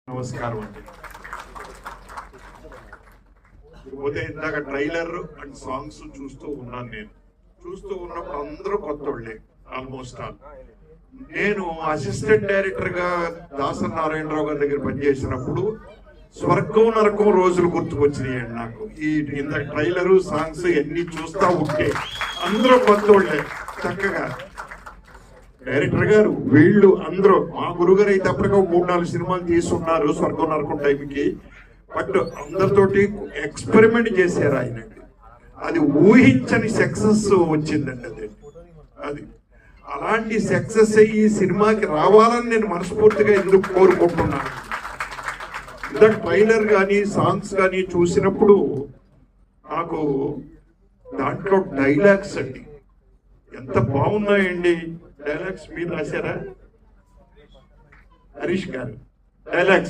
నమస్కారం అండి. పోతే ఇందాక ట్రైలర్ అండ్ సాంగ్స్ చూస్తూ ఉన్నాను. నేను చూస్తూ ఉన్నప్పుడు అందరూ కొత్త వాళ్ళే ఆల్మోస్ట్ ఆల్. నేను అసిస్టెంట్ డైరెక్టర్ గా దాసరి నారాయణరావు గారి దగ్గర పనిచేసినప్పుడు స్వర్గం నరకం రోజులు గుర్తుకొచ్చినాయండి నాకు. ఈ ఇంత ట్రైలరు సాంగ్స్ ఎన్ని చూస్తా ఉంటే అందరూ కొత్త వాళ్ళే. చక్కగా డైరెక్టర్ గారు వీళ్ళు అందరూ మా గురుగారు అయితే అప్పటికే 3-4 సినిమాలు తీసుకున్నారు స్వర్గం నరకం టైంకి. బట్ అందరితోటి ఎక్స్పెరిమెంట్ చేశారు ఆయన. అది ఊహించని సక్సెస్ వచ్చిందండి. అది అలాంటి సక్సెస్ ఈ సినిమాకి రావాలని నేను మనస్ఫూర్తిగా ఎందుకు కోరుకుంటున్నాను. ఇందాక ట్రైలర్ కానీ సాంగ్స్ కానీ చూసినప్పుడు నాకు దాంట్లో డైలాగ్స్ అండి ఎంత బాగున్నాయండి. డైలాగ్స్ మీరు రాశారా హరీష్ గారు? డైలాగ్స్